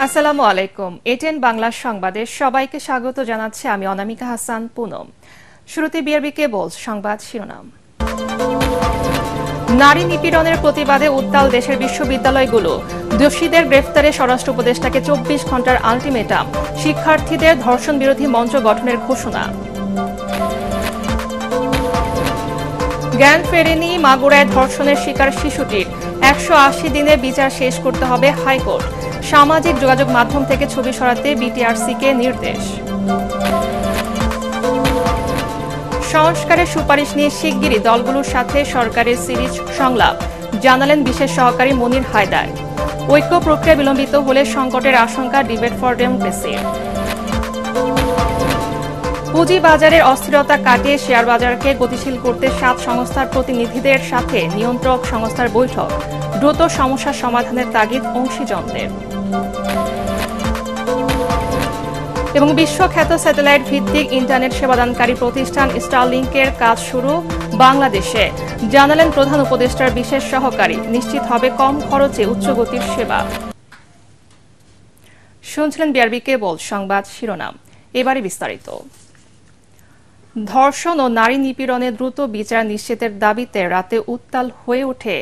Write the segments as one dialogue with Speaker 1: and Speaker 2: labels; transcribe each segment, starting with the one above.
Speaker 1: আসসালামু আলাইকুম। এটিএন বাংলা সংবাদে সবাইকে স্বাগত জানাচ্ছি আমি অনামিকা হাসান পুনম। শুরুতে বিআরবি কেবল সংবাদ শিরোনাম। নারী নিপীড়নের প্রতিবাদে উত্তাল দেশের বিশ্ববিদ্যালয়গুলো, দোষীদের গ্রেফতারে স্বরাষ্ট্র উপদেষ্টাকে 24 ঘন্টার আলটিমেটাম, শিক্ষার্থীদের ধর্ষণ বিরোধী মঞ্চ গঠনের ঘোষণা। জ্ঞান ফেরেনি মাগুরায় ধর্ষণের শিকার শিশুটির, 180 দিনে বিচার শেষ করতে হবে হাইকোর্ট। সামাজিক যোগাযোগ মাধ্যম থেকে ছবি সরাতে বিটিআরসিকে নির্দেশ। সংস্কারের সুপারিশ নিয়ে শিগগিরই দলগুলোর সাথে সরকারের সিরিজ সংলাপ, জানালেন বিশেষ সহকারী মনির হায়দার। ঐক্য প্রক্রিয়া বিলম্বিত হলে সংকটের আশঙ্কা ডিবেট ফর ডেমোক্রেসির। পুঁজিবাজারের অস্থিরতা কাটিয়ে শেয়ার বাজারকে গতিশীল করতে 7 সংস্থার প্রতিনিধিদের সাথে নিয়ন্ত্রক সংস্থার বৈঠক, দ্রুত সমস্যা সমাধানের তাগিদ অংশীজনদের। এবং বিশ্বখ্যাত স্যাটেলাইট ভিত্তিক ইন্টারনেট সেবাদানকারী প্রতিষ্ঠান স্টারলিংকের কাজ শুরু বাংলাদেশে, জানালেন প্রধান উপদেষ্টার বিশেষ সহকারী। নিশ্চিত হবে কম খরচে উচ্চগতির সেবা। শুনছিলেন বিআরবি কেবল সংবাদ শিরোনাম, এবারে বিস্তারিত। ধর্ষণ ও নারী নিপীড়নে দ্রুত বিচার নিশ্চিতের দাবিতে রাতে উত্তাল হয়ে ওঠে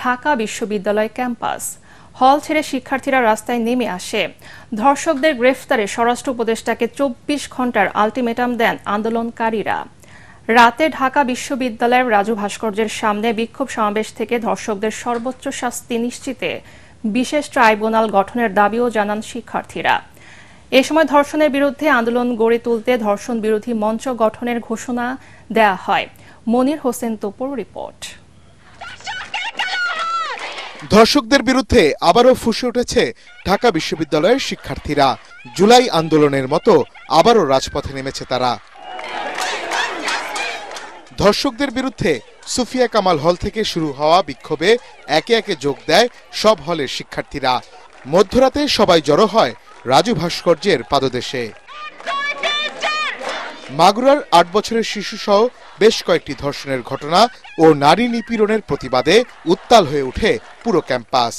Speaker 1: ঢাকা বিশ্ববিদ্যালয় ক্যাম্পাস। হল ছেড়ে শিক্ষার্থীরা রাস্তায় নেমে আসে। ধর্ষকদের গ্রেফতারে স্বরাষ্ট্র উপদেষ্টাকে 24 ঘন্টার আলটিমেটাম দেন আন্দোলনকারীরা। রাতে ঢাকা বিশ্ববিদ্যালয়ের রাজু ভাস্কর্যের সামনে বিক্ষোভ সমাবেশ থেকে ধর্ষকদের সর্বোচ্চ শাস্তি নিশ্চিতে বিশেষ ট্রাইব্যুনাল গঠনের দাবিও জানান শিক্ষার্থীরা। এ সময় ধর্ষণের বিরুদ্ধে আন্দোলন গড়ে তুলতে ধর্ষণ বিরোধী মঞ্চ গঠনের ঘোষণা দেয়া হয়। মনির হোসেন তোপুর রিপোর্ট।
Speaker 2: ধর্ষকদের বিরুদ্ধে আবারও ফুঁসে উঠেছে ঢাকা বিশ্ববিদ্যালয়ের শিক্ষার্থীরা। জুলাই আন্দোলনের মতো আবারও রাজপথে নেমেছে তারা। ধর্ষকদের বিরুদ্ধে সুফিয়া কামাল হল থেকে শুরু হওয়া বিক্ষোভে একে একে যোগ দেয় সব হলের শিক্ষার্থীরা। মধ্যরাতে সবাই জড়ো হয় রাজু ভাস্কর্যের পাদদেশে। মাগুরার 8 বছরের শিশুসহ বেশ কয়েকটি ধর্ষণের ঘটনা ও নারী নিপীড়নের প্রতিবাদে উত্তাল হয়ে ওঠে পুরো ক্যাম্পাস।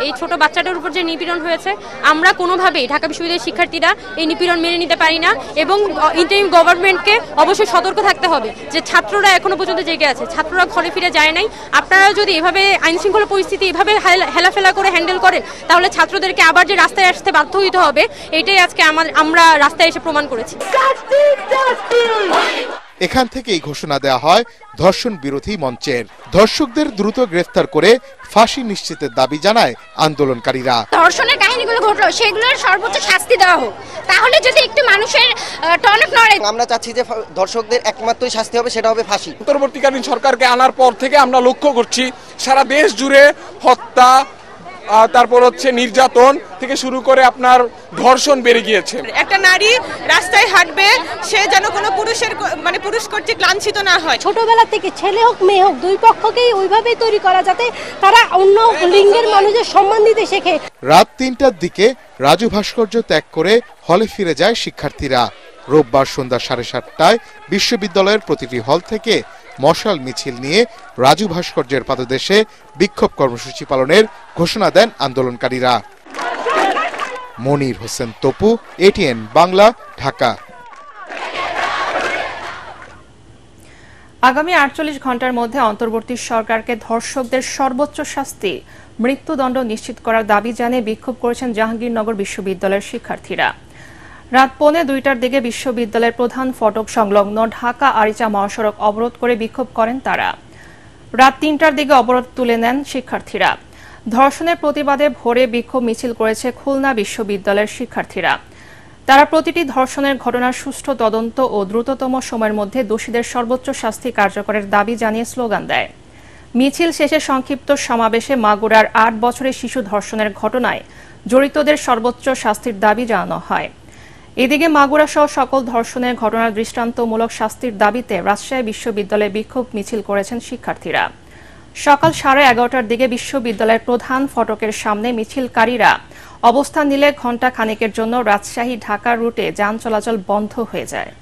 Speaker 3: এই ছোট বাচ্চাটার উপর যে নিপীড়ন হয়েছে, আমরা কোনোভাবেই ঢাকা বিশ্ববিদ্যালয়ের শিক্ষার্থীরা এই নিপীড়ন মেনে নিতে পারি না এবং ইন্টারিম গভর্নমেন্টকে অবশ্যই সতর্ক থাকতে হবে যে ছাত্ররা এখনো পর্যন্ত জেগে আছে, ছাত্ররা ঘরে ফিরে যায় নাই। আপনারা যদি এভাবে আইন শৃঙ্খলা পরিস্থিতি এভাবে হেলাফেলা করে হ্যান্ডেল করেন, তাহলে ছাত্রদেরকে আবার যে রাস্তায় আসতে বাধ্য হইতে হবে, এটাই আজকে আমরা রাস্তায় এসে প্রমাণ করেছি।
Speaker 2: এখান থেকেই ঘোষণা দেয়া হয় ধর্ষণ বিরোধী মঞ্চের। ধর্ষকদের দ্রুত গ্রেফতার করে ফাঁসি নিশ্চিতের দাবি জানায় আন্দোলনকারীরা।
Speaker 4: ধর্ষণের কাহিনীগুলো ঘটলো, সেগুলোর সর্বোচ্চ শাস্তি দেওয়া হোক, তাহলে যদি একটু মানুষের টনক নড়ে।
Speaker 5: আমরা চাচ্ছি যে ধর্ষকদের একমাত্রই শাস্তি হবে, সেটা হবে ফাঁসি।
Speaker 6: অন্তর্বর্তীকালীন সরকারকে আনার পর থেকে আমরা লক্ষ্য করছি সারা দেশ জুড়ে হত্যা, তারপর হচ্ছে নির্যাতন থেকে শুরু করে আপনার ধর্ষণ বেড়ে গিয়েছে।
Speaker 7: একটা নারী রাস্তায় হাঁটবে, সে যেন কোনো পুরুষ কর্তৃক লাঞ্ছিত না হয়।
Speaker 8: ছোটবেলা থেকে ছেলে হোক মেয়ে হোক, দুই পক্ষকেই ওইভাবেই তৈরি করা, যাতে তারা অন্য লিঙ্গের মানুষের সম্মান দিতে শেখে।
Speaker 2: রাত 3টার দিকে রাজু ভাস্কর্য ত্যাগ করে হলে ফিরে যায় শিক্ষার্থীরা। রোববার সন্ধ্যা 7:30টায় বিশ্ববিদ্যালয়ের প্রতিটি হল থেকে মশাল মিছিল নিয়ে রাজু ভাস্কর্যের পাদদেশে বিক্ষোভ কর্মসূচি পালনের ঘোষণা দেন আন্দোলনকারীরা। মনির হোসেন তপু, এটিএন বাংলা, ঢাকা।
Speaker 1: আগামী 48 ঘন্টার মধ্যে অন্তর্বর্তী সরকারকে ধর্ষকদের সর্বোচ্চ শাস্তি, মৃত্যুদণ্ড নিশ্চিত করার দাবি জানিয়ে বিক্ষোভ করেছেন জাহাঙ্গীরনগর বিশ্ববিদ্যালয়ের শিক্ষার্থীরা। রাত 1:45টার দিকে বিশ্ববিদ্যালয়ের প্রধান ফটক সংলগ্ন ঢাকা আরিচা মহাসড়ক অবরোধ করে বিক্ষোভ করেন তারা। রাত 3টার দিকে অবরোধ তুলে নেন শিক্ষার্থীরা। ধর্ষণের প্রতিবাদে ভোরে বিক্ষোভ মিছিল করেছে খুলনা বিশ্ববিদ্যালয়ের শিক্ষার্থীরা। তারা প্রতিটি ধর্ষণের ঘটনার সুষ্ঠু তদন্ত ও দ্রুততম সময়ের মধ্যে দোষীদের সর্বোচ্চ শাস্তি কার্যকরের দাবি জানিয়ে স্লোগান দেয়। মিছিল শেষে সংক্ষিপ্ত সমাবেশে মাগুরার 8 বছরের শিশু ধর্ষণের ঘটনায় জড়িতদের সর্বোচ্চ শাস্তির দাবি জানানো হয়। এদিকে মাগুরা সহ সকল ধর্ষণের ঘটনার দৃষ্টান্তমূলক শাস্তির দাবিতে রাজশাহী বিশ্ববিদ্যালয়ে বিক্ষোভ মিছিল করেছেন শিক্ষার্থীরা। সকাল 11:30টার দিকে বিশ্ববিদ্যালয়ের প্রধান ফটকের সামনে মিছিলকারীরা অবস্থান নিলে ঘণ্টা খানেকের জন্য রাজশাহী ঢাকা রুটে যান চলাচল বন্ধ হয়ে যায়।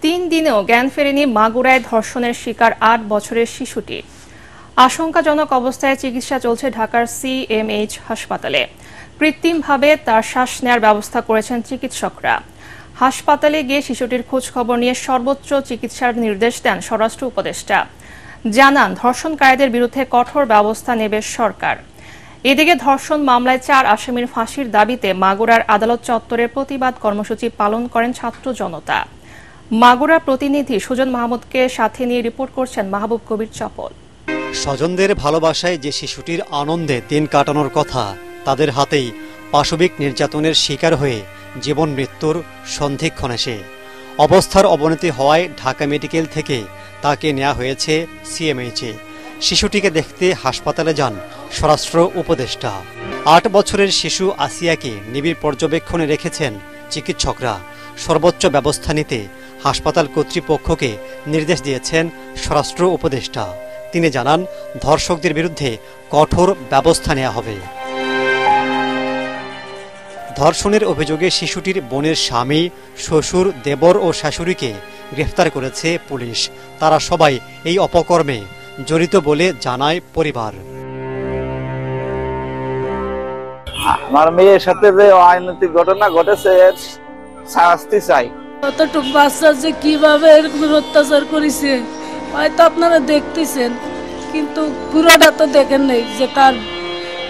Speaker 1: তিন দিনেও জ্ঞান ফেরেনি মাগুরায় ধর্ষণের শিকার 8 বছরের শিশুটি। আশঙ্কাজনক অবস্থায় চিকিৎসা চলছে ঢাকার CMH হাসপাতালে। কৃত্রিমভাবে তার শ্বাস নেয়ার ব্যবস্থা করেছেন চিকিৎসকরা। হাসপাতালে গিয়ে শিশুটির খোঁজ খবর নিয়ে সর্বোচ্চ চিকিৎসার নির্দেশ দেন স্বরাষ্ট্র উপদেষ্টা। জানান, ধর্ষণকারীদের বিরুদ্ধে কঠোর ব্যবস্থা নেবে সরকার। এদিকে ধর্ষণ মামলায় 4 আসামির ফাঁসির দাবিতে মাগুরার আদালত চত্বরে প্রতিবাদ কর্মসূচি পালন করেন ছাত্র জনতা। মাগুরা প্রতিনিধি সুজন মাহমুদকে সাথে নিয়ে রিপোর্ট করছেন মাহবুব কবির চপল।
Speaker 9: স্বজনদের ভালোবাসায় যে শিশুটির আনন্দে দিন কাটানোর কথা, তাদের হাতেই পাশবিক নির্যাতনের শিকার হয়ে জীবন মৃত্যুর সন্ধিক্ষণ এসে অবস্থার অবনতি হওয়ায় ঢাকা মেডিকেল থেকে তাকে নেওয়া হয়েছে CMH-এ। শিশুটিকে দেখতে হাসপাতালে যান স্বরাষ্ট্র উপদেষ্টা। 8 বছরের শিশু আসিয়াকে নিবিড় পর্যবেক্ষণে রেখেছেন চিকিৎসকরা। সর্বোচ্চ ব্যবস্থা নিতে হাসপাতাল কর্তৃপক্ষকে নির্দেশ দিয়েছেন স্বরাষ্ট্র উপদেষ্টা। তিনি জানান, ধর্ষকদের বিরুদ্ধে কঠোর ব্যবস্থা নেওয়া হবে। ধর্ষণের অভিযোগে শিশুটির বোনের স্বামী, শ্বশুর, দেবর ও শাশুড়িকে গ্রেফতার করেছে পুলিশ। তারা সবাই এই অপকর্মে জড়িত বলে জানায় পরিবার।
Speaker 10: আমার মেয়ের সাথে যে অনৈতিক ঘটনা ঘটেছে এর শাস্তি চাই।
Speaker 11: কতটুকু বাচ্চা যে কিভাবে এরকম অত্যাচার করেছে হয়তো আপনারা দেখতেছেন, কিন্তু পুরোটা তো দেখেন নাই যে তার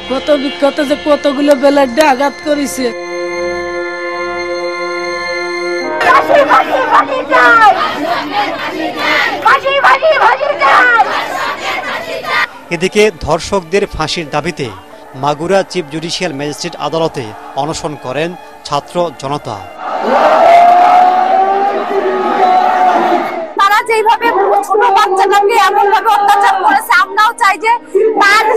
Speaker 11: কত বিক্ষত যে কতগুলো বেলাডে আঘাত করেছে।
Speaker 9: এদিকে ধর্ষকদের ফাঁসির দাবিতে মাগুরা চিফ জুডিশিয়াল ম্যাজিস্ট্রেট আদালতে অনশন করেন ছাত্র জনতা।
Speaker 12: তারা যেভাবে ছোট বাচ্চাটাকে এমন ভাবে অত্যাচার করেছে, আমরাও চাই যে তারও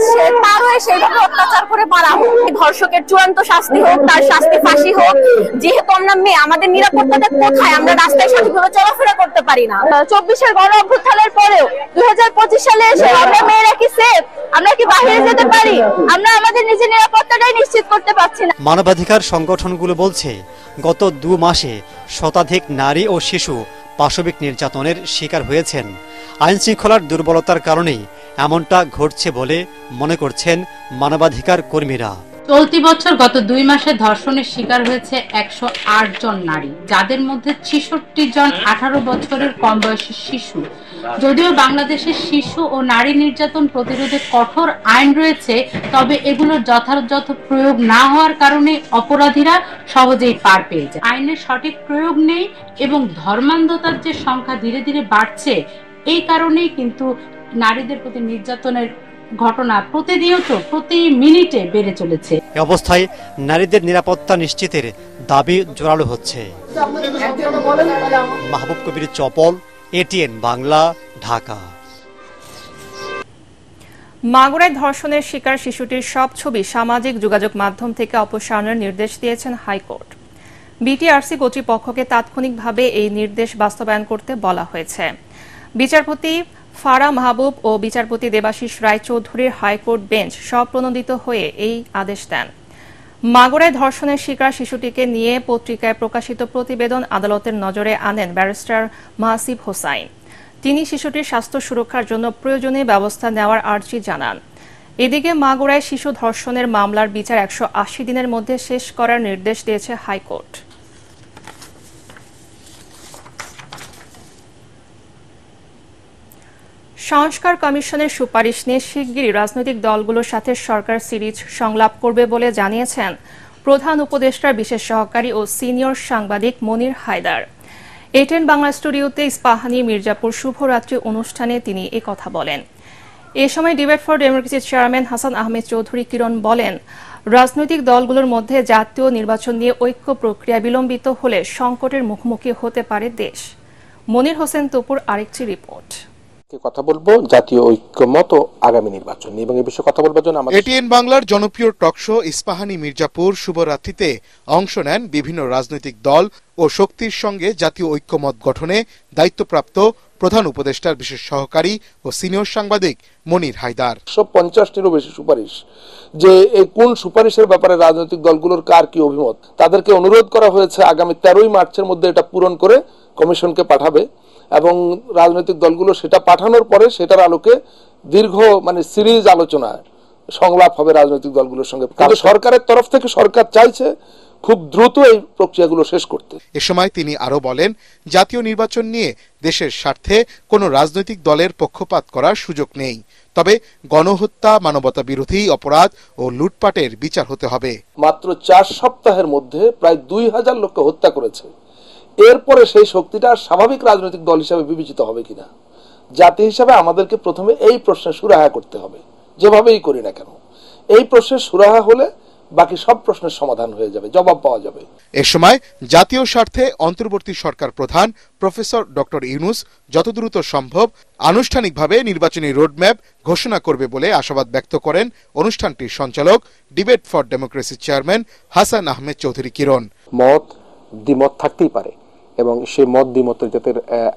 Speaker 12: সেইভাবে অত্যাচার করে মারা হোক। ধর্ষকের চূড়ান্ত শাস্তি হোক, তার শাস্তি ফাঁসি হোক। যেহেতু আমরা মেয়ে, আমাদের নিরাপত্তাটা কোথায়? আমরা রাস্তায় সঠিকভাবে চলাফেরা করতে পারি না। 24-এর গণ অভ্যুত্থানের পরেও 2025 সালে এসে আমরা মেয়েরা কি সেফ? আমরা কি বাইরে যেতে পারি? আমরা আমাদের নিজের নিরাপত্তাটাই নিশ্চিত করতে পারছি না।
Speaker 9: মানবাধিকার সংগঠনগুলো বলছে, গত 2 মাসে শতাধিক নারী ও শিশু পাশবিক নির্যাতনের শিকার হয়েছেন। আইন শৃঙ্খলার দুর্বলতার কারণেই এমনটা ঘটছে বলে মনে করছেন মানবাধিকার কর্মীরা।
Speaker 13: চলতি বছর গত 2 মাসে ধর্ষণের শিকার হয়েছে 108 জন নারী, যাদের মধ্যে 66 জন 18 বছরের কম বয়সী শিশু। যদিও বাংলাদেশের শিশু ও নারী নির্যাতন প্রতিরোধে কঠোর আইন রয়েছে, তবে এগুলোর যথাযথ প্রয়োগ না হওয়ার কারণে অপরাধীরা সহজেই পার পেয়ে যায়। আইনের সঠিক প্রয়োগ নেই এবং ধর্মান্ধতার যে সংখ্যা ধীরে ধীরে বাড়ছে, এই কারণেই কিন্তু নারীদের প্রতি নির্যাতনের ঘটনা প্রতিনিয়ত প্রতি মিনিটে বেড়ে চলেছে।
Speaker 9: এই অবস্থায় নারীদের নিরাপত্তা নিশ্চিতের দাবি জোরালো হচ্ছে। মাহবুব কবির চপল, ATN বাংলা, ঢাকা।
Speaker 1: মাগুরায় ধর্ষণের শিকার শিশুটির সব ছবি সামাজিক যোগাযোগ মাধ্যম থেকে অপসারণের নির্দেশ দিয়েছেন হাইকোর্ট। BTRC কর্তৃপক্ষকে তাৎক্ষণিকভাবে এই নির্দেশ বাস্তবায়ন করতে বলা হয়েছে। বিচারপতি ফারা মাহবুব ও বিচারপতি দেবাশিস রায়চৌধুরীর হাইকোর্ট বেঞ্চ স্বপ্রণোদিত হয়ে এই আদেশ দেন। মাগুরায় ধর্ষণের শিকার শিশুটিকে নিয়ে পত্রিকায় প্রকাশিত প্রতিবেদন আদালতের নজরে আনেন ব্যারিস্টার মাহসিব হোসাইন। তিনি শিশুটির স্বাস্থ্য সুরক্ষার জন্য প্রয়োজনীয় ব্যবস্থা নেওয়ার আর্জি জানান। এদিকে মাগুরায় শিশু ধর্ষণের মামলার বিচার 180 দিনের মধ্যে শেষ করার নির্দেশ দিয়েছে হাইকোর্ট। সংস্কার কমিশনের সুপারিশ নিয়ে শিগগিরই রাজনৈতিক দলগুলোর সাথে সরকার সিরিজ সংলাপ করবে বলে জানিয়েছেন প্রধান উপদেষ্টার বিশেষ সহকারী ও সিনিয়র সাংবাদিক মনির হায়দার। ATN বাংলা স্টুডিওতে ইস্পাহানি মির্জাপুর শুভরাত্রি অনুষ্ঠানে তিনি এই কথা বলেন। এ সময় ডিবেট ফর ডেমোক্রেসির চেয়ারম্যান হাসান আহমেদ চৌধুরী কিরণ বলেন, রাজনৈতিক দলগুলোর মধ্যে জাতীয় নির্বাচন নিয়ে ঐক্য প্রক্রিয়া বিলম্বিত হলে সংকটের মুখোমুখি হতে পারে দেশ। মনির হোসেন তপুর আরেকটি রিপোর্ট।
Speaker 14: কথা বলবো জাতীয় ঐক্যমত ও আগামী নির্বাচন নিয়ে, এবং এই বিষয়ে কথা বলবার জন্য
Speaker 2: এটিএন বাংলার জনপ্রিয় টক শো ইস্পাহানি মির্জাপুর শুভরাত্রিতে অংশ নেন বিভিন্ন রাজনৈতিক দল ও শক্তির সঙ্গে জাতীয় ঐক্যমত গঠনে দায়িত্বপ্রাপ্ত প্রধান উপদেষ্টার বিশেষ সহকারী ও সিনিয়র সাংবাদিক মনির হায়দার।
Speaker 14: 150টিরও বেশি সুপারিশ, যে এই কোন সুপারিশের ব্যাপারে রাজনৈতিক দলগুলোর কার কি অভিমত, তাদেরকে অনুরোধ করা হয়েছে আগামী 13ই মার্চের মধ্যে এটা পূরণ করে কমিশনকে পাঠাবে, এবং রাজনৈতিক দলগুলো সেটা পাঠানোর পরে সেটার আলোকে দীর্ঘ সিরিজ আলোচনা সংলাপ হবে রাজনৈতিক দলগুলোর সঙ্গে। কিন্তু সরকারের তরফ থেকে সরকার চাইছে খুব দ্রুত এই প্রক্রিয়াগুলো শেষ করতে।
Speaker 2: এ সময় তিনি আরো বলেন, জাতীয় নির্বাচন নিয়ে দেশের স্বার্থে কোনো রাজনৈতিক দলের পক্ষপাত করার সুযোগ নেই, তবে গণহত্যা, মানবতা বিরোধী অপরাধ ও লুটপাটের বিচার হতে হবে।
Speaker 14: মাত্র 4 সপ্তাহের মধ্যে প্রায় 2000 লোককে হত্যা করেছে। এরপরে সেই শক্তিটা স্বাভাবিক রাজনৈতিক দল হিসাবে বিবেচিত হবে কিনা, জাতি হিসাবে আমাদেরকে প্রথমে এই প্রশ্নের সুরাহা করতে হবে। যেভাবেই করি না কেন, এই প্রশ্নের সুরাহা হলে বাকি সব প্রশ্নের সমাধান হয়ে যাবে, জবাব পাওয়া যাবে।
Speaker 2: এ সময় জাতীয় স্বার্থে অন্তর্বর্তী সরকার প্রধান প্রফেসর ডক্টর ইউনূস যত দ্রুত সম্ভব আনুষ্ঠানিকভাবে নির্বাচনী রোডম্যাপ ঘোষণা করবে বলে আশাবাদ ব্যক্ত করেন অনুষ্ঠানটির সঞ্চালক, debate for democracy chairman Hasan Ahmed Chowdhury Kiron.
Speaker 14: মত দ্বিমত থাকতেই পারে, এবং সেই মত দ্বিমতের যাতে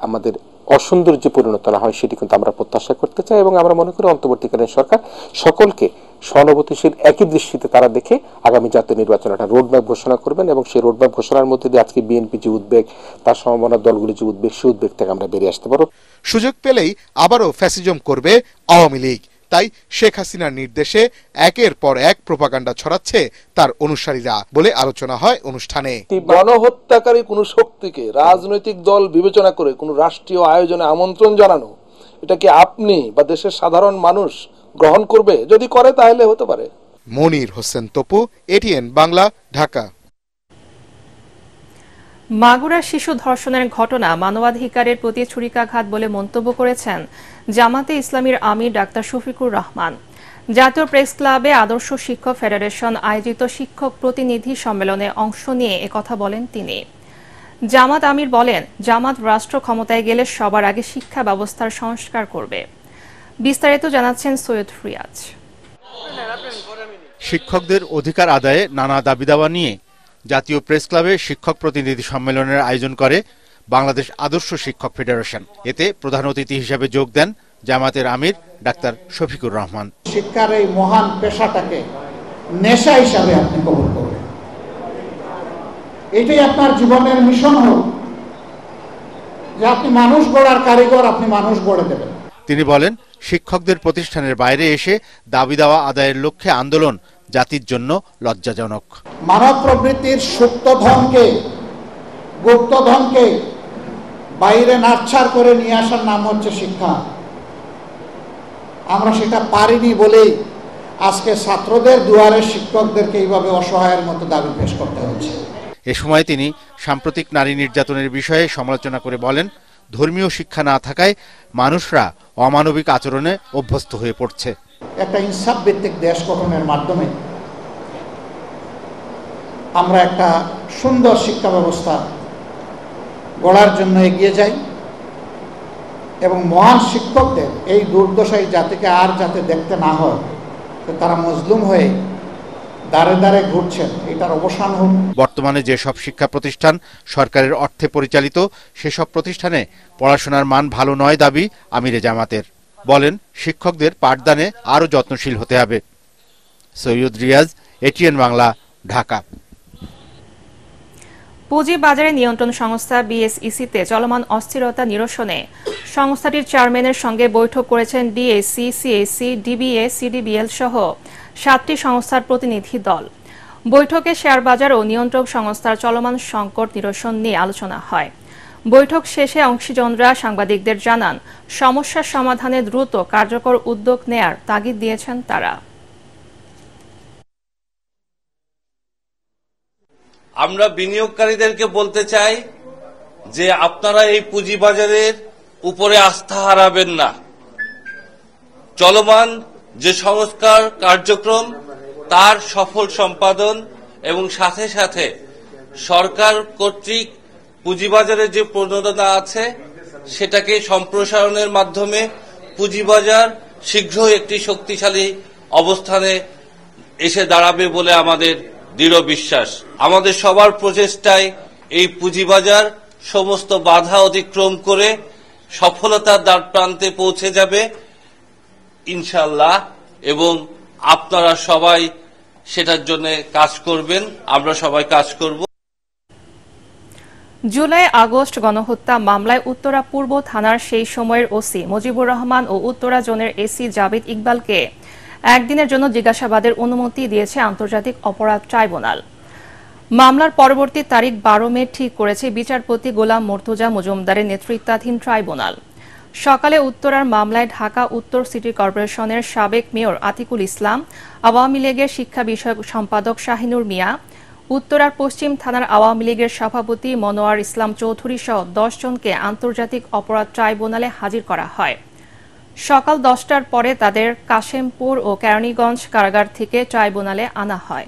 Speaker 14: আমাদের অসৌন্দর্যে পরিণত না হয় সেটি কিন্তু আমরা প্রত্যাশা করতে চাই, এবং আমরা মনে করি অন্তর্বর্তীকালীন সরকার সকলকে সহানুভূতিশীল একই দৃষ্টিতে তারা দেখে আগামী জাতীয় নির্বাচন একটা রোডম্যাপ ঘোষণা করবেন, এবং সেই রোডম্যাপ ঘোষণার মধ্যে দিয়ে আজকে বিএনপি যে উদ্বেগ, তার সম্ভাবনা দলগুলি যে উদ্বেগ, সেই উদ্বেগ থেকে আমরা বেরিয়ে আসতে পারব।
Speaker 2: সুযোগ পেলেই আবারও ফ্যাসিজম করবে আওয়ামী লীগ, তাই শেখ হাসিনার নির্দেশে একের পর এক প্রোপাগান্ডা ছড়াচ্ছে তার অনুসারীরা বলে আলোচনা হয় অনুষ্ঠানে।
Speaker 14: গণহত্যাকারী কোন শক্তিকে রাজনৈতিক দল বিবেচনা করে কোন রাষ্ট্রীয় আয়োজনে আমন্ত্রণ জানানো, এটা কি আপনি বা দেশের সাধারণ মানুষ গ্রহণ করবে? যদি করে তাহলে হতে পারে।
Speaker 2: মনির হোসেন তপু, এটিএন বাংলা, ঢাকা।
Speaker 1: মাগুরা শিশু ধর্ষণের ঘটনা মানবাধিকারের প্রতি ছুরিকাঘাত বলে মন্তব্য করেছেন জামাতে ইসলামীর আমির ডাক্তার শফিকুর রহমান। জাতীয় প্রেস ক্লাবে আদর্শ শিক্ষক ফেডারেশন আয়োজিত শিক্ষক প্রতিনিধি সম্মেলনে অংশ নিয়ে একথা বলেন তিনি। জামাত আমির বলেন, জামাত রাষ্ট্র ক্ষমতায় গেলে সবার আগে শিক্ষা ব্যবস্থার সংস্কার করবে। বিস্তারিত জানাচ্ছেন সৈয়দ রিয়াজ।
Speaker 15: শিক্ষকদের অধিকার আদায়ে নানা দাবি দাওয়া নিয়ে জাতীয় প্রেস ক্লাবে শিক্ষক প্রতিনিধি সম্মেলনের আয়োজন করে বাংলাদেশ আদর্শ শিক্ষক ফেডারেশন। এতে প্রধান অতিথি হিসেবে যোগ দেন জামাতের আমির ডাক্তার শফিকুর রহমান।
Speaker 16: শিক্ষার এই মহান পেশাটাকে নেশা হিসাবে আপনি কবুল করবেন, এটাই আপনার জীবনের মিশন হোক, যে আপনি মানুষ গড়ার কারিগর, আপনি মানুষ গড়ে দেবেন।
Speaker 15: তিনি বলেন, শিক্ষকদের প্রতিষ্ঠানের বাইরে এসে দাবি দাওয়া আদায়ের লক্ষ্যে আন্দোলন জাতির জন্য লজ্জাজনক।
Speaker 16: মানব প্রবৃত্তির সুপ্ত ধনকে, গুপ্তধনকে বাইরে নাচ্ছার করে নিয়ে আসার নাম হচ্ছে শিক্ষা। আমরা সেটা পারিনি বলেই আজকে ছাত্রদের দুয়ারে শিক্ষকদেরকে এইভাবে অসহায়ের মতো দাবি পেশ করতে হচ্ছে।
Speaker 15: এ সময় তিনি সাম্প্রতিক নারী নির্যাতনের বিষয়ে সমালোচনা করে বলেন, ধর্মীয় শিক্ষা না থাকায় মানুষরা অমানবিক আচরণে অভ্যস্ত হয়ে পড়ছে।
Speaker 16: একটা ইনসাফ ভিত্তিক দেশ গঠনের মাধ্যমে আমরা একটা সুন্দর শিক্ষা ব্যবস্থা গড়ার জন্য এগিয়ে যাই, এবং মহান শিক্ষকদের এই দুর্দশায় জাতিকে আর যাতে দেখতে না হয়, তারা মজলুম হয়ে দাঁড়ে দাঁড়ে ঘুরছেন, এটার অবসান হোক।
Speaker 15: বর্তমানে যেসব শিক্ষা প্রতিষ্ঠান সরকারের অর্থে পরিচালিত, সেসব প্রতিষ্ঠানে পড়াশোনার মান ভালো নয় দাবি আমিরে জামাতের। বলেন, শিক্ষকদের পাঠদানে আরও যত্নশীল হতে হবে। সৈয়দ রিয়াজ, এটিএন বাংলা, ঢাকা।
Speaker 1: পুঁজিবাজারে নিয়ন্ত্রণ সংস্থা বিএসইসিতে চলমান অস্থিরতা নিরসনে সংস্থাটির চেয়ারম্যানের সঙ্গে বৈঠক করেছেন ডিএসসি, সিএসসি, ডিবিএ, সিডিবিএল সহ 7টি সংস্থার প্রতিনিধি দল। বৈঠকে শেয়ার বাজার ও নিয়ন্ত্রক সংস্থার চলমান সংকট নিরসন নিয়ে আলোচনা হয়। বৈঠক শেষে অংশীজনরা সাংবাদিকদের জানান, সমস্যার সমাধানে দ্রুত কার্যকর উদ্যোগ নেয়ার তাগিদ দিয়েছেন তারা।
Speaker 17: আমরা বিনিয়োগকারীদেরকে বলতে চাই যে আপনারা এই পুঁজিবাজারের উপরে আস্থা হারাবেন না। চলমান যে সংস্কার কার্যক্রম তার সফল সম্পাদন এবং সাথে সাথে সরকার কর্তৃক পুঁজিবাজারে যে প্রণোদনা আছে সেটাকে সম্প্রসারণের মাধ্যমে পুঁজিবাজার শীঘ্রই একটি শক্তিশালী অবস্থানে এসে দাঁড়াবে বলে আমাদের দৃঢ় বিশ্বাস। আমাদের সবার প্রচেষ্টায় এই পুঁজিবাজার সমস্ত বাধা অতিক্রম করে সফলতার দ্বারপ্রান্তে পৌঁছে যাবে ইনশাআল্লাহ, এবং আপনারা সবাই সেটার জন্য কাজ করবেন, আমরা সবাই কাজ করব।
Speaker 1: জুলাই আগস্ট গণহত্যা মামলায় উত্তরা পূর্ব থানার সেই সময়ের ওসি মুজিবুর রহমান ও উত্তরা জোনের এসি জাবেদ ইকবালকে একদিনের জন্য জিজ্ঞাসাবাদের অনুমতি দিয়েছে আন্তর্জাতিক অপরাধ ট্রাইব্যুনাল। মামলার পরবর্তী তারিখ 12 মে ঠিক করেছে বিচারপতি গোলাম মর্তুজা মজুমদারের নেতৃত্বাধীন ট্রাইব্যুনাল। সকালে উত্তরার মামলায় ঢাকা উত্তর সিটি কর্পোরেশনের সাবেক মেয়র আতিকুল ইসলাম, আওয়ামী লীগের শিক্ষা বিষয়ক সম্পাদক শাহিনুর মিয়া, উত্তরার পশ্চিম থানার আওয়ামী লীগের সভাপতি মনোয়ার ইসলাম চৌধুরী সহ 10 জনকে আন্তর্জাতিক অপরাধ ট্রাইব্যুনালে হাজির করা হয়। সকাল 10টার পরে তাদের কাশেমপুর ও কেরানীগঞ্জ কারাগার থেকে ট্রাইব্যুনালে আনা হয়।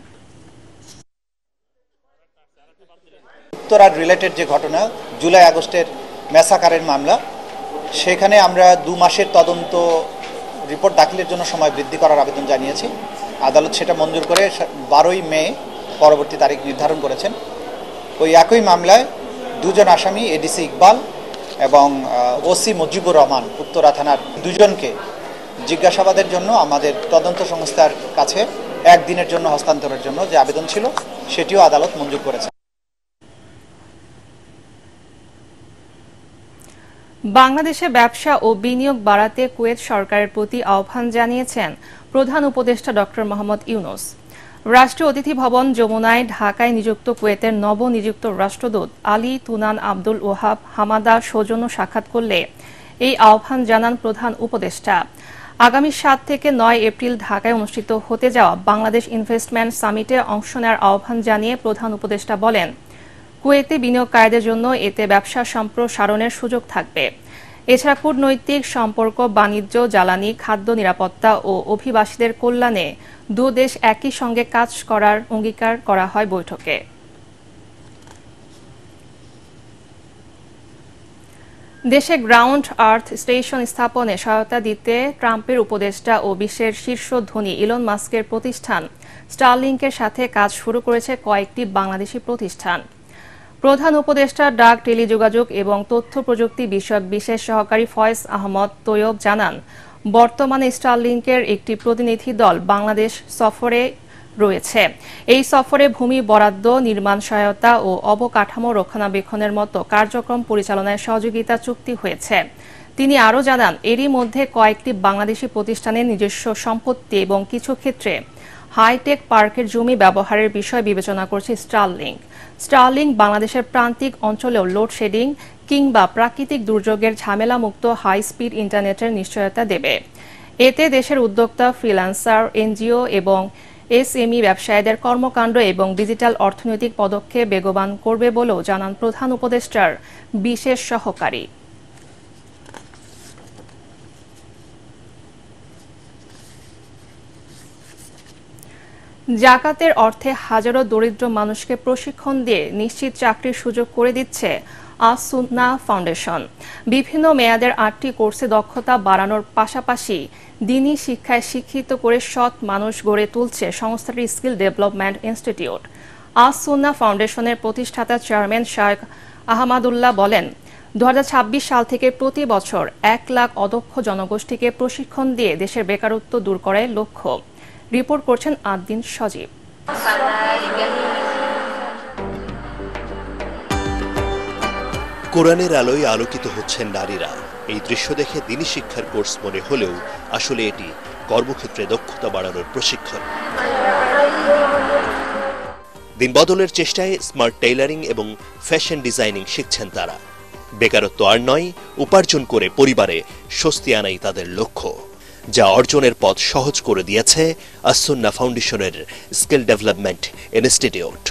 Speaker 18: উত্তরার রিলেটেড যে ঘটনা জুলাই আগস্টের ম্যাসাকারের মামলা, সেখানে আমরা 2 মাসের তদন্ত রিপোর্ট দাখিলের জন্য সময় বৃদ্ধি করার আবেদন জানিয়েছি। আদালত সেটা মঞ্জুর করে 12ই মে পরবর্তী তারিখ নির্ধারণ করেছেন। ওই একই মামলায় 2 জন আসামি এডিসি ইকবাল এবং ওসি মুজিবুর রহমান উত্তরা থানার 2 জনকে জিজ্ঞাসাবাদের জন্য আমাদের তদন্ত সংস্থার কাছে একদিনের জন্য হস্তান্তরের জন্য যে আবেদন ছিল সেটিও আদালত মঞ্জুর করেছে।
Speaker 1: বাংলাদেশে ব্যবসা ও বিনিয়োগ বাড়াতে কুয়েত সরকারের প্রতি আহ্বান জানিয়েছেন প্রধান উপদেষ্টা ড. মোহাম্মদ ইউনূস। রাষ্ট্রীয় অতিথি ভবন যমুনায় ঢাকায় নিযুক্ত কুয়েতের নবনিযুক্ত রাষ্ট্রদূত আলী তুনান আব্দুল ওহাব হামাদা সৌজন্য সাক্ষাৎ করলে এই আহ্বান জানান প্রধান উপদেষ্টা। আগামী 7 থেকে 9 এপ্রিল ঢাকায় অনুষ্ঠিত হতে যাওয়া বাংলাদেশ ইনভেস্টমেন্ট সামিটে অংশ নেওয়ার আহ্বান জানিয়ে প্রধান উপদেষ্টা বলেন, কুয়েতে বিনিয়োগকারীদের জন্য এতে ব্যবসা সম্প্রসারণের সুযোগ থাকবে। এছাড়া কূটনৈতিক সম্পর্ক, বাণিজ্য, জ্বালানি, খাদ্য নিরাপত্তা ও অভিবাসীদের কল্যাণে 2 দেশ একই সঙ্গে কাজ করার অঙ্গীকার করা হয় বৈঠকে। দেশে গ্রাউন্ড আর্থ স্টেশন স্থাপনে সহায়তা দিতে ট্রাম্পের উপদেষ্টা ও বিশ্বের শীর্ষ ধনী ইলন মাস্কের প্রতিষ্ঠান স্টারলিংকের সাথে কাজ শুরু করেছে কয়েকটি বাংলাদেশি প্রতিষ্ঠান। প্রধান উপদেষ্টা ডাক, টেলিযোগাযোগ এবং তথ্য প্রযুক্তি বিষয়ক বিশেষ সহকারী ফয়েজ আহমদ তৈয়ব জানান, বর্তমানে স্টারলিংকের একটি প্রতিনিধি দল বাংলাদেশ সফরে রয়েছে। এই সফরে ভূমি বরাদ্দ, নির্মাণ সহায়তা ও অবকাঠামো রক্ষণাবেক্ষণের মতো কার্যক্রম পরিচালনায় সহযোগিতা চুক্তি হয়েছে। তিনি আরও জানান, এরই মধ্যে কয়েকটি বাংলাদেশি প্রতিষ্ঠানের নিজস্ব সম্পত্তি এবং কিছু ক্ষেত্রে হাইটেক পার্কের জমি ব্যবহারের বিষয় বিবেচনা করছে স্টারলিংক। স্টারলিংক বাংলাদেশের প্রান্তিক অঞ্চলেও লোডশেডিং কিংবা প্রাকৃতিক দুর্যোগের ঝামেলামুক্ত হাই স্পিড ইন্টারনেটের নিশ্চয়তা দেবে। এতে দেশের উদ্যোক্তা, ফ্রিল্যান্সার, এনজিও এবং এসএমই ব্যবসায়ীদের কর্মকাণ্ড এবং ডিজিটাল অর্থনৈতিক পদক্ষেপ বেগবান করবে বলেও জানান প্রধান উপদেষ্টার বিশেষ সহকারী। জাকাতের অর্থে হাজারো দরিদ্র মানুষকে প্রশিক্ষণ দিয়ে নিশ্চিত চাকরির সুযোগ করে দিচ্ছে আস-সুন্নাহ ফাউন্ডেশন। বিভিন্ন মেয়াদের 8টি কোর্সে দক্ষতা বাড়ানোর পাশাপাশি দ্বীনি শিক্ষায় শিক্ষিত করে সৎ মানুষ গড়ে তুলছে সংস্থাটির স্কিল ডেভেলপমেন্ট ইনস্টিটিউট। আস-সুন্নাহ ফাউন্ডেশনের প্রতিষ্ঠাতা চেয়ারম্যান শায়েখ আহমাদুল্লাহ বলেন, 2026 সাল থেকে প্রতি বছর 1 লাখ অদক্ষ জনগোষ্ঠীকে প্রশিক্ষণ দিয়ে দেশের বেকারত্ব দূর করার লক্ষ্য। রিপোর্ট করছেন আদ্দিন সজীব।
Speaker 19: কোরআনের আলোয় আলোকিত হচ্ছেন নারীরা। এই দৃশ্য দেখে দ্বীনি শিক্ষার কোর্স মনে হলেও আসলে এটি কর্মক্ষেত্রে দক্ষতা বাড়ানোর প্রশিক্ষণ। দিন বদলের চেষ্টায় স্মার্ট টেইলারিং এবং ফ্যাশন ডিজাইনিং শিখছেন তারা। বেকারত্ব আর নয়, উপার্জন করে পরিবারে স্বস্তি আনাই তাদের লক্ষ্য, যা অর্জনের পথ সহজ করে দিয়েছে আস-সুন্নাহ ফাউন্ডেশনের স্কিল ডেভেলপমেন্ট ইনস্টিটিউট।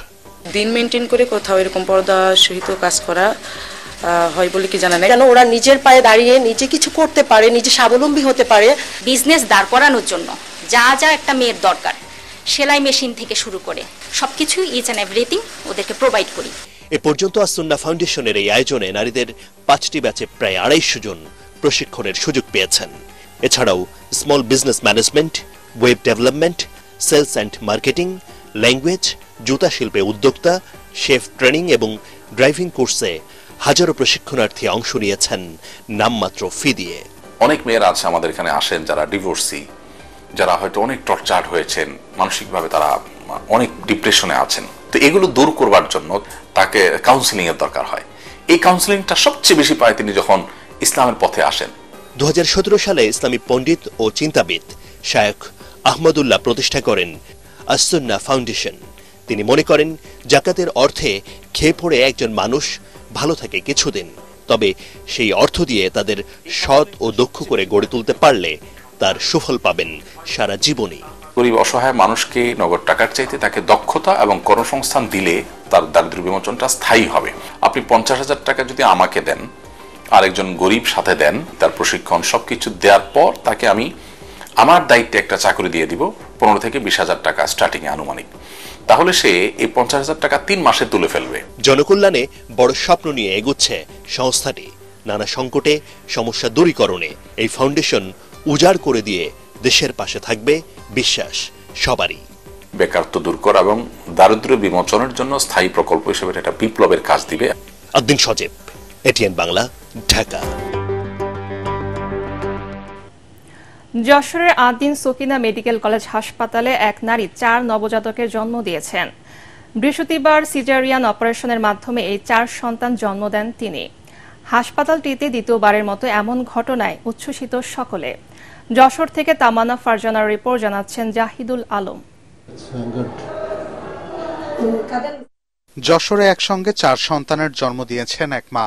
Speaker 20: দিন মেনটেন করে কোথাও এরকম পর্দা সহিত কাজ করা হয় বলে কি জানা নাই,
Speaker 8: যেন ওরা নিজের পায়ে দাঁড়িয়ে নিজে কিছু করতে পারে, নিজে স্বাবলম্বী হতে পারে।
Speaker 4: বিজনেস দাঁড় করানোর জন্য যা যা একটা মেয়ের দরকার, সেলাই মেশিন থেকে শুরু করে সবকিছু ইচ অ্যান্ড এভরিথিং ওদেরকে প্রোভাইড করি।
Speaker 19: এ পর্যন্ত আস-সুন্নাহ ফাউন্ডেশনের এই আয়োজনে নারীদের 5টি ব্যাচে প্রায় 250 জন প্রশিক্ষণের সুযোগ পেয়েছেন। এছাড়াও small business management, web development, sales and marketing, language, জুতা শিল্পে উদ্যোক্তা, শেফ ট্রেনিং এবং ড্রাইভিং কোর্সে হাজারো প্রশিক্ষণার্থী অংশ নিয়েছেন নামমাত্র ফি দিয়ে।
Speaker 21: অনেক মেয়েরা আছে আমাদের এখানে আসেন যারা ডিভোর্সি, যারা হয়তো অনেক টর্চার্ড হয়েছেন, মানসিকভাবে তারা অনেক ডিপ্রেশনে আছেন। তো এগুলো দূর করবার জন্য তাকে কাউন্সিলিং এর দরকার হয়। এই কাউন্সিলিংটা সবচেয়ে বেশি পায় তিনি যখন ইসলামের পথে আসেন।
Speaker 19: 2017 সালে ইসলামী পণ্ডিত ও চিন্তাবিদ শায়খ আহমদুল্লাহ প্রতিষ্ঠা করেন আস-সুন্নাহ ফাউন্ডেশন। তিনি মনে করেন জাকাতের অর্থে খেয়ে পড়ে একজন মানুষ ভালো থাকে কিছুদিন, তবে সেই অর্থ দিয়ে তাদের সৎ ও দক্ষ করে গড়ে তুলতে পারলে তার সুফল পাবেন সারা জীবনই।
Speaker 21: গরিব অসহায় মানুষকে নগদ টাকার চাইতে তাকে দক্ষতা এবং কর্মসংস্থান দিলে তার দারিদ্র্য বিমোচনটা স্থায়ী হবে। আপনি 50,000 টাকা যদি আমাকে দেন, আরেকজন গরিব সাথে দেন, তার প্রশিক্ষণ সবকিছু দেওয়ার পর তাকে আমি আমার দায়িত্বে একটা চাকরি দিয়ে দিব 15 থেকে 20,000 টাকা স্টার্টিং এ আনুমানিক, তাহলে সে এই 50,000 টাকা 3 মাসে তুলে ফেলবে।
Speaker 19: জনকল্যাণে বড় স্বপ্ন নিয়ে এগোচ্ছে সংস্থাটি। নানা সংকটে সমস্যা দূরীকরণে এই ফাউন্ডেশন উজাড় করে দিয়ে দেশের পাশে থাকবে বিশ্বাস সবারই।
Speaker 21: বেকারত্ব দূর করা এবং দারিদ্র্য বিমোচনের জন্য স্থায়ী প্রকল্প হিসেবে এটা বিপ্লবের কাজ দিবে।
Speaker 19: আদ্দিন সজীব, এটিএন বাংলা, ঢাকা।
Speaker 1: যশোরের আদ্দিন সকিনা মেডিকেল কলেজ হাসপাতালে এক নারী 4 নবজাতকের জন্ম দিয়েছেন। বৃহস্পতিবার সিজারিয়ান অপারেশনের মাধ্যমে এই 4 সন্তান জন্ম দেন তিনি। হাসপাতালটিতে দ্বিতীয়বারের মতো এমন ঘটনায় উচ্ছ্বসিত সকলে। যশোর থেকে তামান্না ফারজানার রিপোর্ট, জানাচ্ছেন জাহিদুল আলম।
Speaker 2: যশোরে একসঙ্গে 4 সন্তানের জন্ম দিয়েছেন এক মা।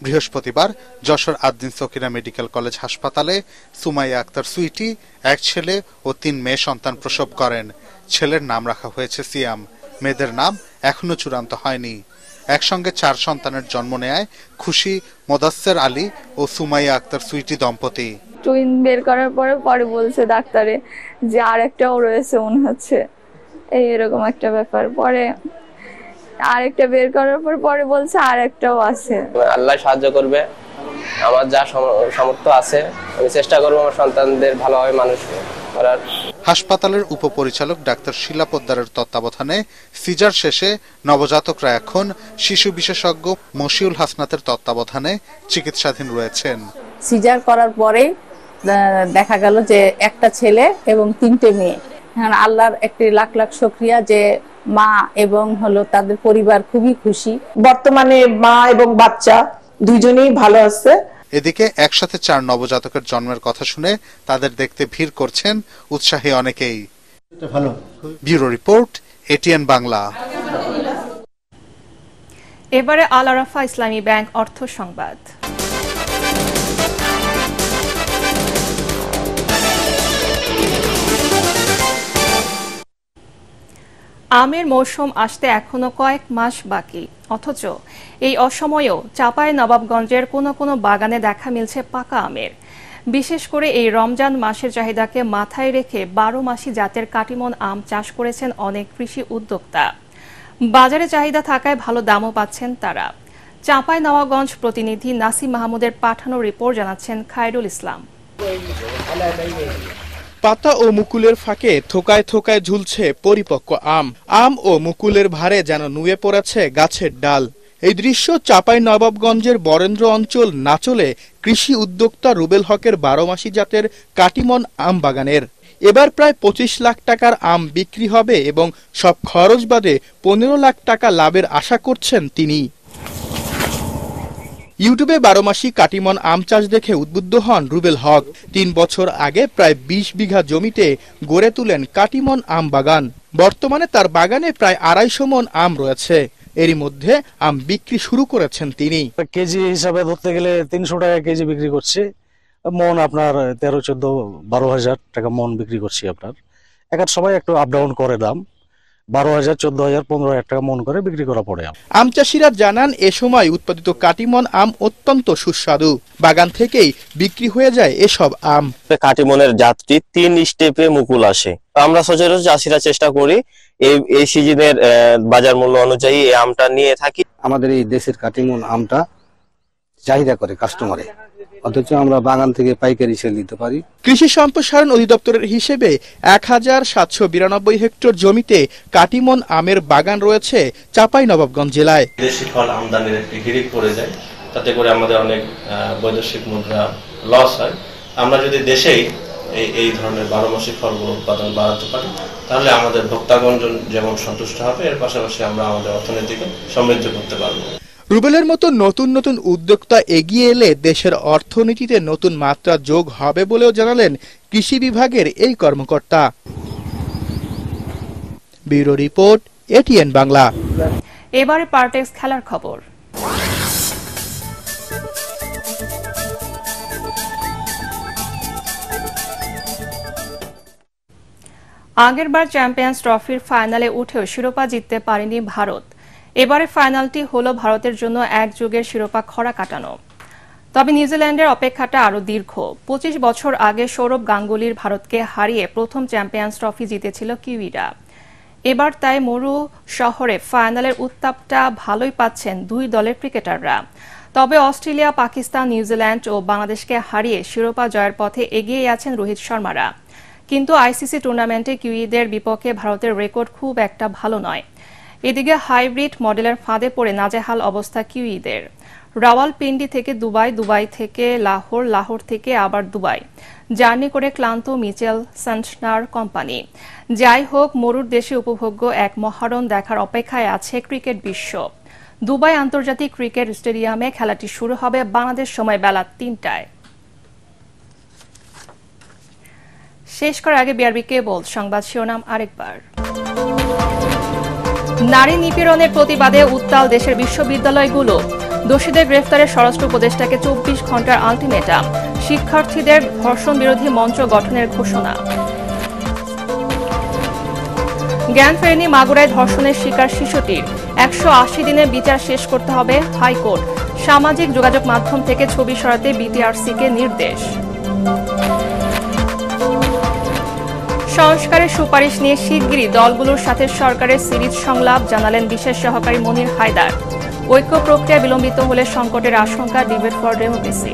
Speaker 2: বৃহস্পতিবার যশোর আদ্দিন সকিনা মেডিকেল কলেজ হাসপাতালে সুমাইয়া আক্তার সুইটি 1 ছেলে ও 3 মেয়ে সন্তান প্রসব করেন। ছেলের নাম রাখা হয়েছে সিয়াম, মেয়েদের নাম এখনো চূড়ান্ত হয়নি। একসঙ্গে 4 সন্তানের জন্ম নেয় খুশি মোদাসের আলী ও সুমাইয়া আক্তার সুইটি দম্পতি।
Speaker 22: টুইন বের করার পরে বলছে ডাক্তারে যে আর একটাও রয়েছে মনে হচ্ছে, এরকম একটা ব্যাপার। পরে আরেকটা বের করার পরে বলছে আর একটাও আছে।
Speaker 23: আল্লাহ সাহায্য করবে, আমার যা সামর্থ্য আছে আমি চেষ্টা করবো আমার সন্তানদের ভালোভাবে মানুষ করার।
Speaker 2: হাসপাতালের উপপরিচালক ডাক্তার শিলা পোদ্দারের তত্ত্বাবধানে সিজার শেষে নবজাতকরা এখন শিশু বিশেষজ্ঞ মশিউল হাসনাতের তত্ত্বাবধানে চিকিৎসাধীন রয়েছেন।
Speaker 22: সিজার করার পরে দেখা গেল যে একটা ছেলে এবং 3টে মেয়ে। আল্লাহর একটি লাখ লাখ শুকরিয়া যে মা এবং হলো তাদের পরিবার খুবই খুশি।
Speaker 24: বর্তমানে মা এবং বাচ্চা দুইজনেই ভালো আছে।
Speaker 2: এদিকে একসাথে 4 নবজাতকের জন্মের কথা শুনে তাদের দেখতে ভিড় করছেন উৎসাহী অনেকেই। Bureau report, ATN Bangla.
Speaker 1: এবারে আল আরাফা ইসলামী ব্যাংক অর্থ সংবাদ। আমের মৌসুম আসতে এখনো কয়েক মাস বাকি, অথচ এই অসময়েও চাঁপাইনবাবগঞ্জের কোনো কোনো বাগানে দেখা মিলছে পাকা আমের। বিশেষ করে এই রমজান মাসের চাহিদাকে মাথায় রেখে 12 মাসি জাতের কাটিমন আম চাষ করেছেন অনেক কৃষি উদ্যোক্তা। বাজারে চাহিদা থাকায় ভালো দামও পাচ্ছেন তারা। চাঁপাইনবাবগঞ্জ প্রতিনিধি নাসিম মাহমুদের পাঠানো রিপোর্ট, জানাচ্ছেন খায়রুল ইসলাম।
Speaker 25: পাতা ও মুকুলের ফাঁকে থোকায় থোকায় ঝুলছে পরিপক্ক আম। আম ও মুকুলের ভারে যেন নুয়ে পড়েছে গাছের ডাল। এই দৃশ্য চাঁপাইনবাবগঞ্জের বরেন্দ্র অঞ্চল নাচলে কৃষি উদ্যোক্তা রুবেল হকের 12 মাসি জাতের কাটিমন আম বাগানের। এবার প্রায় 25 লাখ টাকার আম বিক্রি হবে এবং সব খরচ বাদে 15 লাখ টাকা লাভের আশা করছেন তিনি। ইউটিউবে 12 মাসি কাটিমন আম চাষ দেখে উদ্বুদ্ধ হন রুবেল হক। 3 বছর আগে প্রায় 20 বিঘা জমিতে গড়ে তুলেন কাটিমন আম বাগান। বর্তমানে তার বাগানে প্রায় 250 মন আম রয়েছে। এরই মধ্যে আম বিক্রি শুরু করেছেন তিনি।
Speaker 26: কেজি হিসাবে ধরতে গেলে 300 টাকা কেজি বিক্রি করছে। মন আপনার 13, 14, 12 হাজার টাকা মন বিক্রি করছি। আপনার এক সময় একটু আপ ডাউন করে দাম, 12,000, 14,000, 15,000 টাকা মন করে বিক্রি করা পড়ে।
Speaker 25: আম চাষিরা জানান এ সময় উৎপাদিত কাটিমন আম অত্যন্ত সুস্বাদু। বাগান থেকেই বিক্রি হয়ে যায় এসব আম।
Speaker 27: কাটিমনের জাতটি 3 স্টেপে মুকুল আসে। আমরা সচরাচর চাষিরা চেষ্টা করি এই সিজনের বাজার মূল্য অনুযায়ী এই আমটা নিয়ে থাকি।
Speaker 28: আমাদের এই দেশের কাটিমন আমটা চাহিদা করে কাস্টমারে,
Speaker 3: অথচ আমরা বাগান থেকে পাইকারি সেল দিতে পারি।
Speaker 25: কৃষি সম্প্রসারণ অধিদপ্তরের হিসেবে 1792 হেক্টর জমিতে কাটিমন আমের বাগান রয়েছে চাঁপাইনবাবগঞ্জ জেলায়।
Speaker 5: দেশি ফল আমদানির একটি হিড়িক পড়ে যায়, তাতে করে আমাদের অনেক বৈদেশিক মুদ্রা লস হয়। আমরা যদি দেশেই এই ধরনের 12 মাসিক ফলগুলো উৎপাদন বাড়াতে পারি, তাহলে আমাদের ভোক্তাগণ যেমন সন্তুষ্ট হবে, এর পাশাপাশি আমরা আমাদের অর্থনীতিকে সমৃদ্ধ করতে পারবো।
Speaker 25: রুবেলের মতো নতুন নতুন উদ্যোক্তা এগিয়ে এলে দেশের অর্থনীতিতে নতুন মাত্রা যোগ হবে বলেও জানালেন কৃষি বিভাগের এই কর্মকর্তা। Bureau report, ATN Bangla.
Speaker 1: এবারে পার্টেক্স খেলার খবর। আগেরবার চ্যাম্পিয়ন্স ট্রফির ফাইনালে উঠেও শিরোপা জিততে পারেনি ভারত। এবারে ফাইনালটি হলো ভারতের জন্য এক যুগের শিরোপা খরা কাটানো। তবে নিউজিল্যান্ডের অপেক্ষাটা আরও দীর্ঘ। 25 বছর আগে সৌরভ গাঙ্গুলির ভারতকে হারিয়ে প্রথম চ্যাম্পিয়ন্স ট্রফি জিতেছিল কিউইরা। এবার তাই মরু শহরে ফাইনালের উত্তাপটা ভালোই পাচ্ছেন দুই দলের ক্রিকেটাররা। তবে অস্ট্রেলিয়া, পাকিস্তান, নিউজিল্যান্ড ও বাংলাদেশকে হারিয়ে শিরোপা জয়ের পথে এগিয়ে আছেন রোহিত শর্মারা। কিন্তু আইসিসি টুর্নামেন্টে কিউইদের বিপক্ষে ভারতের রেকর্ড খুব একটা ভালো নয়। এদিকে হাইব্রিড মডেলের ফাঁদে পড়ে নাজেহাল অবস্থা কিউইদের। রাওয়ালপিন্ডি থেকে দুবাই, দুবাই থেকে লাহোর, লাহোর থেকে আবার দুবাই জার্নি করে ক্লান্ত মিচেল সান্টনার কোম্পানি। যাই হোক, মরুর দেশে উপভোগ্য এক মহারণ দেখার অপেক্ষায় আছে ক্রিকেট বিশ্ব। দুবাই আন্তর্জাতিক ক্রিকেট স্টেডিয়ামে খেলাটি শুরু হবে বাংলাদেশ সময় বেলা 3টায়। শেষ করার আগে বিআরবি কেবল সংবাদ শিরোনাম আরেকবার। নারী নিপীড়নের প্রতিবাদে উত্তাল দেশের বিশ্ববিদ্যালয়গুলো। দোষীদের গ্রেফতারে স্বরাষ্ট্র উপদেষ্টাকে 24 ঘন্টার আলটিমেটাম। শিক্ষার্থীদের ধর্ষণ বিরোধী মঞ্চ গঠনের ঘোষণা। জ্ঞান ফেরেনি মাগুরায় ধর্ষণের শিকার শিশুটির। 180 দিনে বিচার শেষ করতে হবে হাইকোর্ট। সামাজিক যোগাযোগ মাধ্যম থেকে ছবি সরাতে বিটিআরসিকে নির্দেশ। সংস্কারের সুপারিশ নিয়ে শিগগিরই দলগুলোর সাথে সরকারের সিরিজ সংলাপ, জানালেন বিশেষ সহকারী মনির হায়দার। ঐক্য প্রক্রিয়া বিলম্বিত হলে সংকটের আশঙ্কা, ডিবেট ফর ডেমোক্রেসি।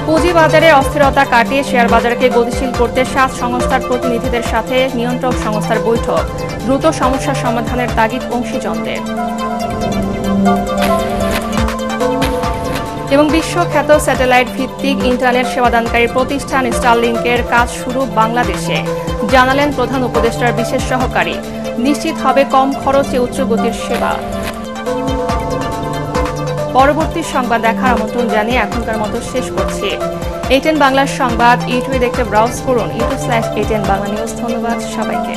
Speaker 1: পুঁজিবাজারে অস্থিরতা কাটিয়ে শেয়ার বাজারকে গতিশীল করতে 7 সংস্থার প্রতিনিধিদের সাথে নিয়ন্ত্রক সংস্থার বৈঠক। দ্রুত সমস্যা সমাধানের তাগিদ অংশীজনদের। এবং বিশ্বখ্যাত স্যাটেলাইট ভিত্তিক ইন্টারনেট সেবাদানকারী প্রতিষ্ঠান স্টারলিংকের কাজ শুরু বাংলাদেশে, জানালেন প্রধান উপদেষ্টার বিশেষ সহকারী। নিশ্চিত হবে কম খরচে উচ্চ গতির সেবা। পরবর্তী সংবাদ দেখার আমন্ত্রণ জানিয়ে এখনকার মতো শেষ করছি। এটিএন বাংলার সংবাদ ইউটিউবে দেখতে ব্রাউজ করুন youtube/ATN বাংলা নিউজ। ধন্যবাদ সবাইকে।